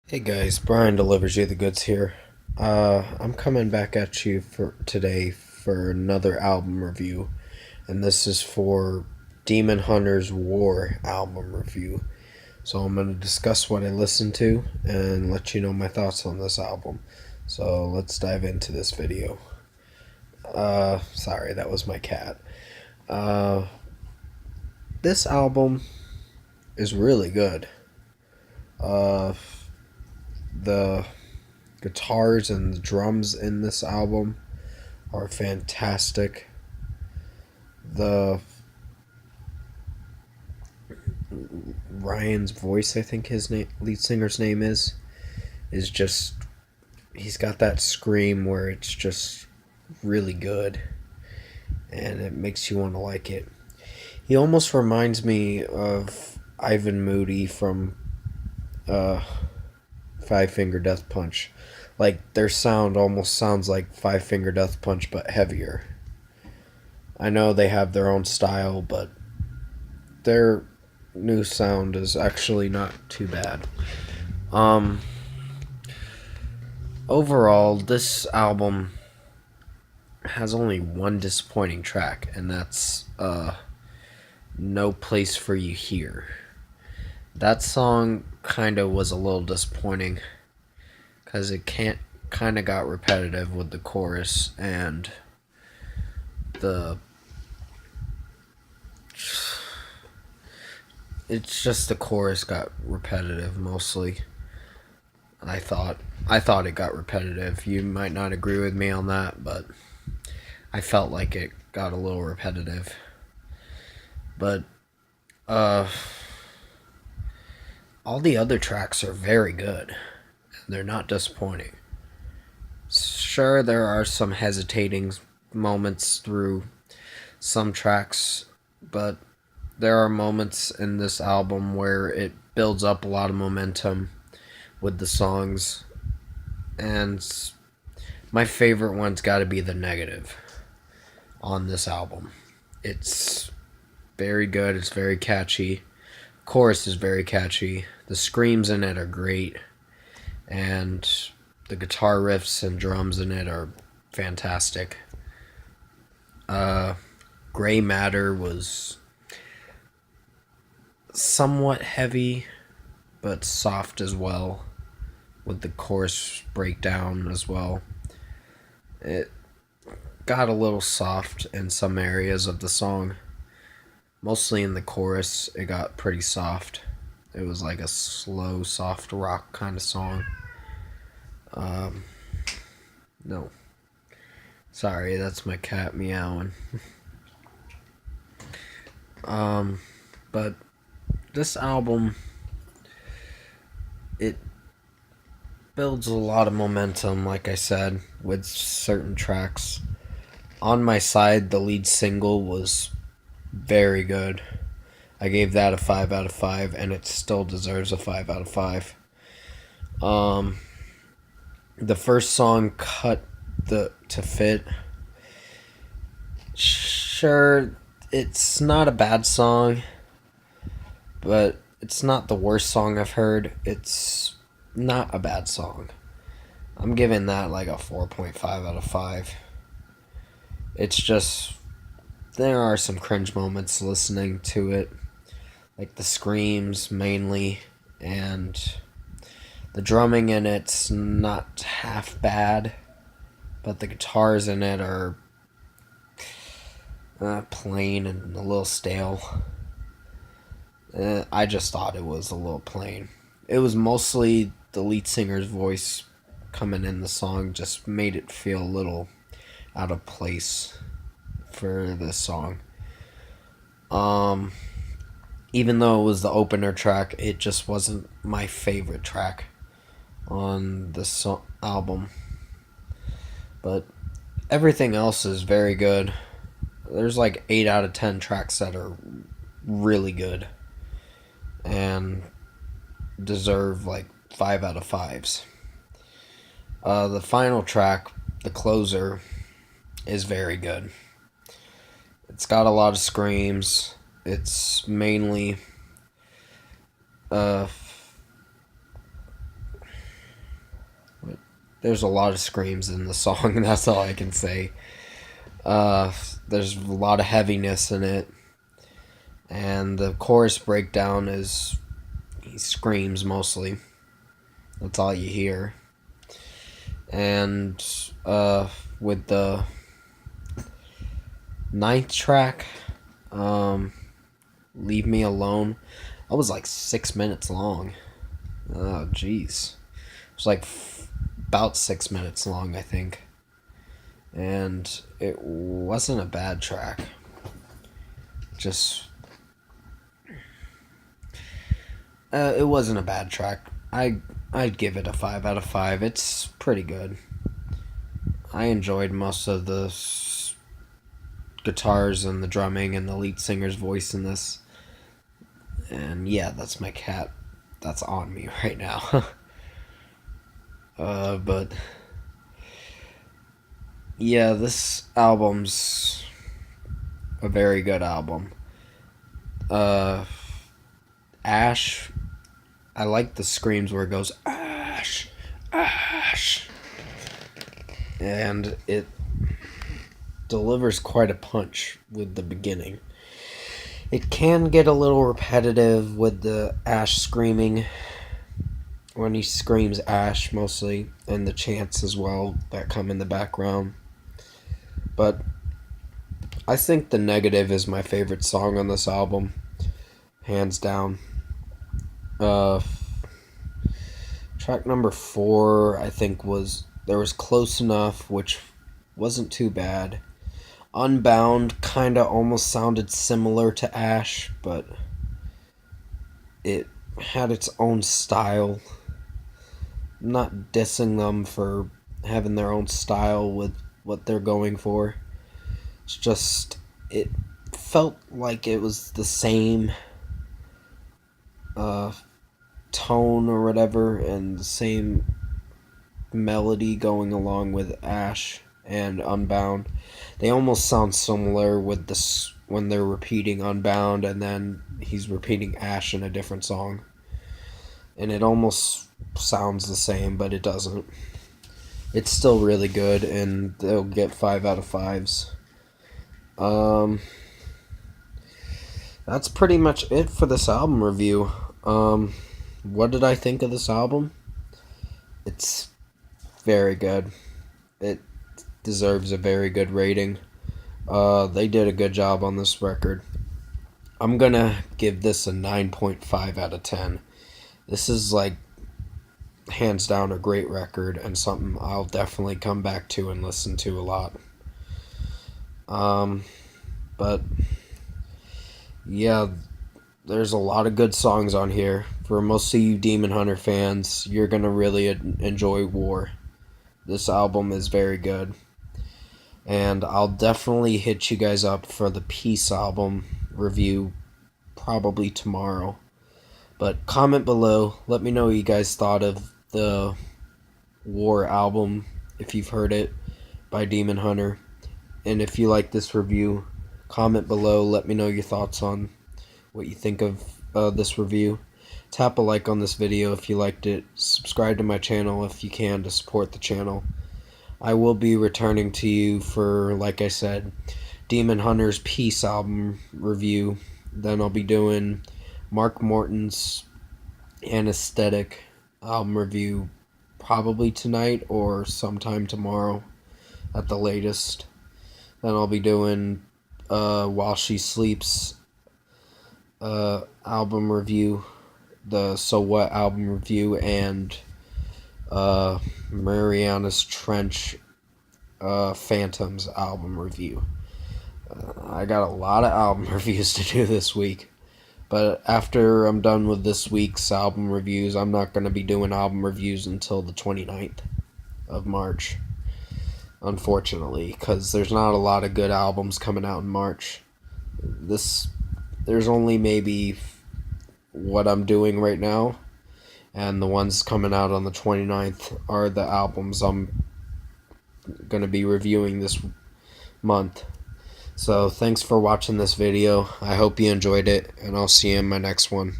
Hey guys, Brian delivers you the goods here. I'm coming back at you for today for another album review, and this is for Demon Hunter's War album review. So I'm going to discuss what I listened to and let you know my thoughts on this album. So let's dive into this video. Sorry, that was my cat. Uh, this album is really good. Uh, the guitars and the drums in this album are fantastic. The Ryan's voice, I think his lead singer's name is just he's got that scream where it's just really good and it makes you want to like it. He almost reminds me of Ivan Moody from uh, Five Finger Death Punch. Like their sound almost sounds like Five Finger Death Punch but heavier. I know they have their own style, but their new sound is actually not too bad. Um, Overall, this album has only one disappointing track, and that's No Place for You Here. That song kind of was a little disappointing because it can't kind of got repetitive with the chorus and the it's just the chorus got repetitive mostly. I thought it got repetitive. You might not agree with me on that, but I felt like it got a little repetitive. But uh all the other tracks are very good. They're not disappointing. Sure, there are some hesitating moments through some tracks, but there are moments in this album where it builds up a lot of momentum with the songs, and my favorite one's got to be The Negative on this album. It's very good, it's very catchy. Chorus is very catchy. The screams in it are great, and the guitar riffs and drums in it are fantastic. Uh, Gray Matter was somewhat heavy, but soft as well, with the chorus breakdown as well. It got a little soft in some areas of the song. Mostly in the chorus, it got pretty soft. It was like a slow, soft rock kind of song. Um, no. Sorry, that's my cat meowing. But this album, it builds a lot of momentum, like I said, with certain tracks. On My Side, the lead single, was very good. I gave that a 5 out of 5, and it still deserves a 5 out of 5. Um, the first song, Cut the to Fit. Sure, it's not a bad song, but it's not the worst song I've heard. It's not a bad song. I'm giving that like a 4.5 out of 5. It's just, there are some cringe moments listening to it, like the screams mainly, and the drumming in it's not half bad, but the guitars in it are plain and a little stale. I just thought it was a little plain. It was mostly the lead singer's voice coming in the song just made it feel a little out of place for this song. Um, Even though it was the opener track, it just wasn't my favorite track on the album. But everything else is very good. There's like 8 out of 10 tracks that are really good and deserve like 5 out of 5s. The final track, the closer, is very good. It's got a lot of screams. It's mainly uh there's a lot of screams in the song. That's all I can say. There's a lot of heaviness in it, and the chorus breakdown is he screams mostly. That's all you hear. And with the ninth track, Leave Me Alone, that was like 6 minutes long. Oh, jeez. It was like about 6 minutes long, I think. And it wasn't a bad track. Just. It wasn't a bad track. I'd give it a 5 out of 5. It's pretty good. I enjoyed most of the guitars and the drumming and the lead singer's voice in this. And yeah, that's my cat that's on me right now. But yeah, this album's a very good album. Ash, I like the screams where it goes Ash, Ash, and it delivers quite a punch with the beginning. It can get a little repetitive with the Ash screaming when he screams Ash mostly, and the chants as well that come in the background. But I think The Negative is my favorite song on this album, hands down. Track number 4, I think was Close Enough, which wasn't too bad. Unbound kinda almost sounded similar to Ash, but it had its own style. I'm not dissing them for having their own style with what they're going for. It's just, it felt like it was the same tone or whatever, and the same melody going along with Ash and Unbound. They almost sound similar with this when they're repeating Unbound and then he's repeating Ash in a different song. And it almost sounds the same, but it doesn't. It's still really good, and they'll get 5 out of 5s. That's pretty much it for this album review. What did I think of this album? It's very good. It deserves a very good rating. They did a good job on this record. I'm gonna give this a 9.5 out of 10. This is like hands down a great record and something I'll definitely come back to and listen to a lot. But yeah, there's a lot of good songs on here. For most of you Demon Hunter fans, you're gonna really enjoy War. This album is very good. And I'll definitely hit you guys up for the Peace album review probably tomorrow. But comment below, let me know what you guys thought of the War album, if you've heard it, by Demon Hunter. And if you like this review, comment below, let me know your thoughts on what you think of this review. Tap a like on this video if you liked it. Subscribe to my channel if you can to support the channel. I will be returning to you for, like I said, Demon Hunter's Peace album review. Then I'll be doing Mark Morton's Anesthetic album review probably tonight or sometime tomorrow at the latest. Then I'll be doing While She Sleeps album review, the So What album review, and Mariana's Trench Phantoms album review. I got a lot of album reviews to do this week. But after I'm done with this week's album reviews, I'm not going to be doing album reviews until the 29th of March. Unfortunately, because there's not a lot of good albums coming out in March. There's only maybe what I'm doing right now, and the ones coming out on the 29th are the albums I'm going to be reviewing this month. So thanks for watching this video. I hope you enjoyed it, and I'll see you in my next one.